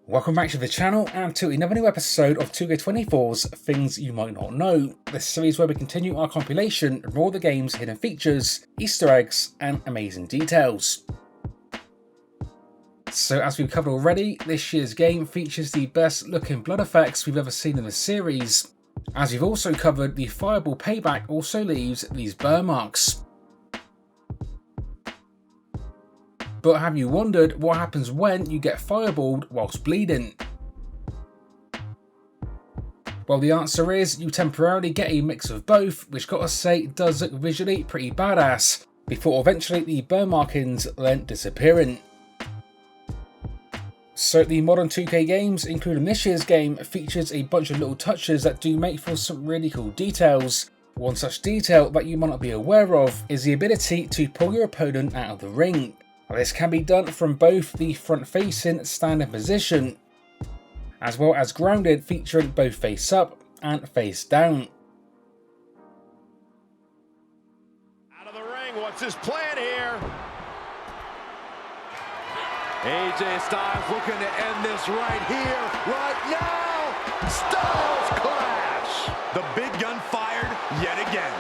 Welcome back to the channel and to another new episode of 2K24's Things You Might Not Know, this series where we continue our compilation of all the game's hidden features, Easter eggs and amazing details. So as we've covered already, this year's game features the best looking blood effects we've ever seen in the series. As we've also covered, the fireball payback also leaves these burn marks. But have you wondered what happens when you get fireballed whilst bleeding? Well, the answer is you temporarily get a mix of both, which gotta say does look visually pretty badass, before eventually the burn markings then disappearing. So the modern 2K games, including this year's game, features a bunch of little touches that do make for some really cool details. One such detail that you might not be aware of is the ability to pull your opponent out of the ring. This can be done from both the front-facing standing position, as well as grounded, featuring both face up and face down. Out of the ring, what's his plan here? AJ Styles looking to end this right here, right now. Styles clash. The big gun fired yet again.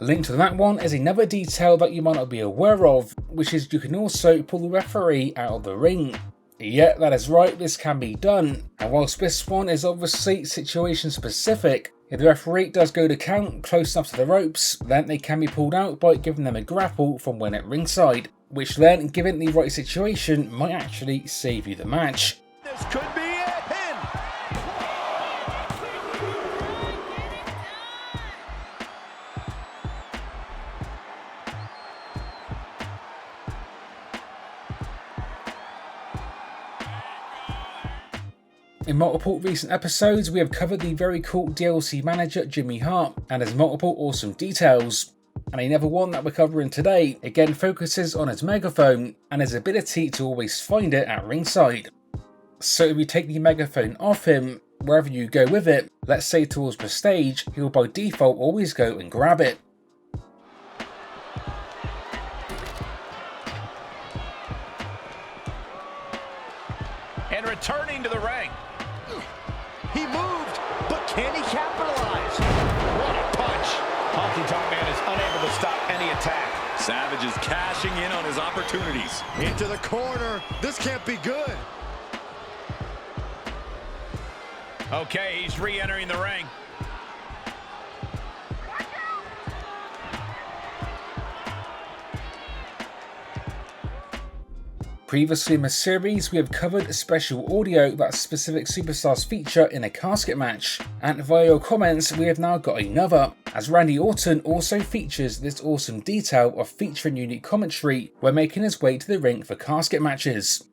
A link to that one is another detail that you might not be aware of, which is you can also pull the referee out of the ring. Yeah, that is right, this can be done. And whilst this one is obviously situation specific, if the referee does go to count close enough to the ropes, then they can be pulled out by giving them a grapple from when at ringside, which then, given the right situation, might actually save you the match. This could be it. Pin. In multiple recent episodes, we have covered the very cool DLC manager Jimmy Hart and his multiple awesome details. And another one that we're covering today again focuses on his megaphone and his ability to always find it at ringside. So if you take the megaphone off him, wherever you go with it, let's say towards the stage, he will by default always go and grab it. And returning to the ring. He moved, but can he capitalize? What a punch. Honky Tonk Man is unable to stop any attack. Savage is cashing in on his opportunities. Into the corner. This can't be good. Okay, he's re-entering the ring. Previously in the series, we have covered special audio that specific superstars feature in a casket match, and via your comments we have now got another, as Randy Orton also features this awesome detail of featuring unique commentary when making his way to the ring for casket matches.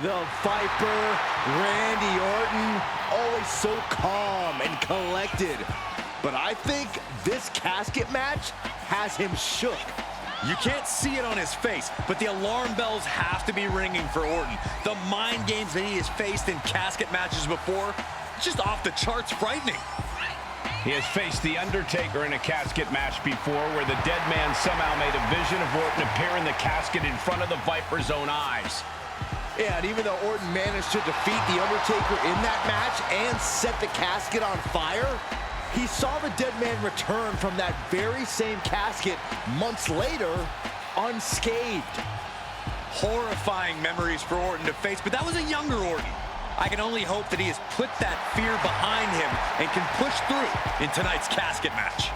The Viper, Randy Orton, always so calm and collected, but I think this casket match has him shook. You can't see it on his face, but the alarm bells have to be ringing for Orton. The mind games that he has faced in casket matches before, just off the charts frightening. He has faced The Undertaker in a casket match before, where the dead man somehow made a vision of Orton appear in the casket in front of the Viper's own eyes. Yeah, and even though Orton managed to defeat The Undertaker in that match and set the casket on fire, he saw the dead man return from that very same casket months later, unscathed. Horrifying memories for Orton to face, but that was a younger Orton. I can only hope that he has put that fear behind him and can push through in tonight's casket match.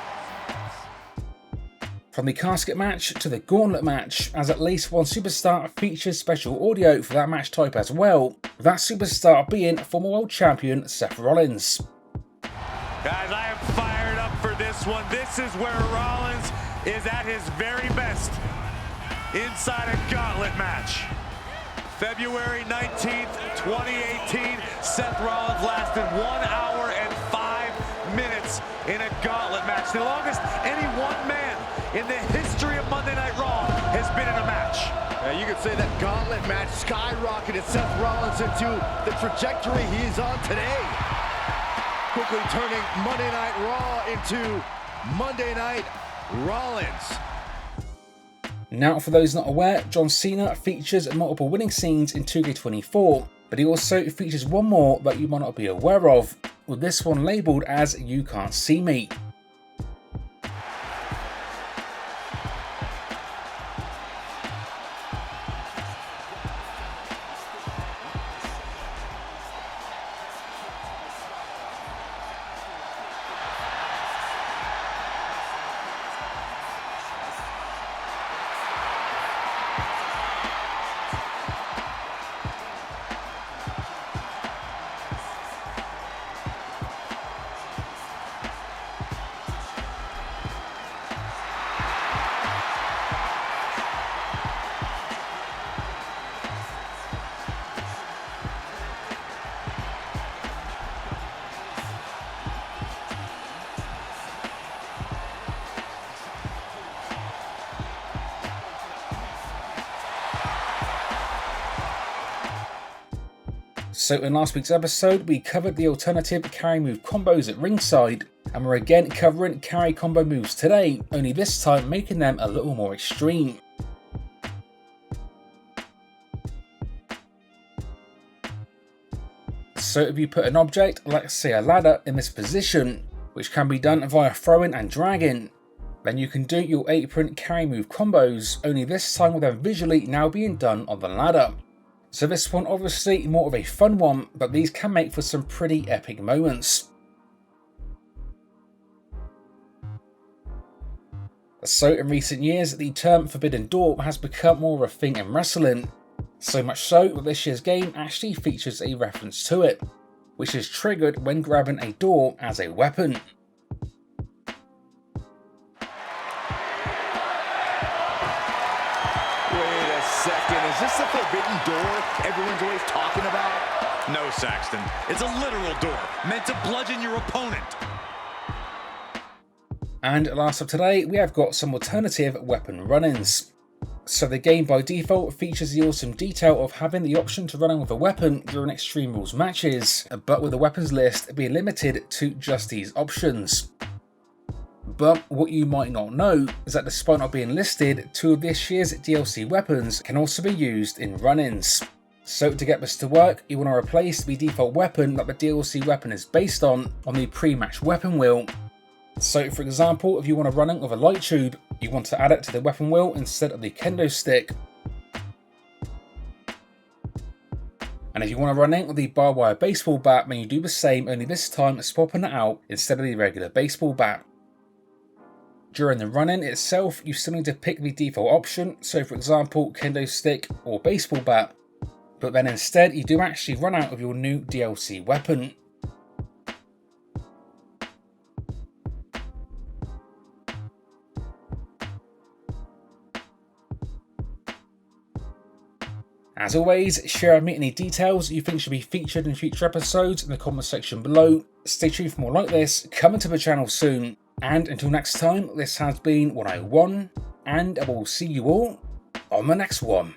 From the casket match to the gauntlet match, as at least one superstar features special audio for that match type as well, that superstar being former world champion Seth Rollins. Guys, I am fired up for this one. This is where Rollins is at his very best inside a gauntlet match. February 19th, 2018, Seth Rollins lasted 1 hour and 5 minutes in a gauntlet match. The longest any one man in the history of Monday Night Raw has been in a match. You could say that gauntlet match skyrocketed Seth Rollins into the trajectory he's on today. Quickly turning Monday Night Raw into Monday Night Rollins. Now, for those not aware, John Cena features multiple winning scenes in 2K24, but he also features one more that you might not be aware of, with this one labelled as "You Can't See Me." So in last week's episode, we covered the alternative carry move combos at ringside, and we're again covering carry combo moves today, only this time making them a little more extreme. So if you put an object, like say a ladder, in this position, which can be done via throwing and dragging, then you can do your apron carry move combos, only this time with them visually now being done on the ladder. So this one obviously more of a fun one, but these can make for some pretty epic moments. So in recent years, the term Forbidden Door has become more of a thing in wrestling. So much so that this year's game actually features a reference to it, which is triggered when grabbing a door as a weapon. Is this the forbidden door everyone's always talking about? No, Saxton. It's a literal door meant to bludgeon your opponent. And last up today, we have got some alternative weapon run-ins. So the game by default features the awesome detail of having the option to run in with a weapon during Extreme Rules matches, but with the weapons list being limited to just these options. But what you might not know is that despite not being listed, 2 of this year's DLC weapons can also be used in run-ins. So to get this to work, you want to replace the default weapon that the DLC weapon is based on the pre-match weapon wheel. So for example, if you want to run in with a light tube, you want to add it to the weapon wheel instead of the kendo stick. And if you want to run in with the barbed wire baseball bat, then you do the same, only this time swapping it out instead of the regular baseball bat. During the run-in itself, you still need to pick the default option, so for example, kendo stick or baseball bat, but then instead you do actually run out of your new DLC weapon. As always, share with me any details you think should be featured in future episodes in the comment section below. Stay tuned for more like this, coming to the channel soon. And until next time, this has been 101, and I will see you all on the next one.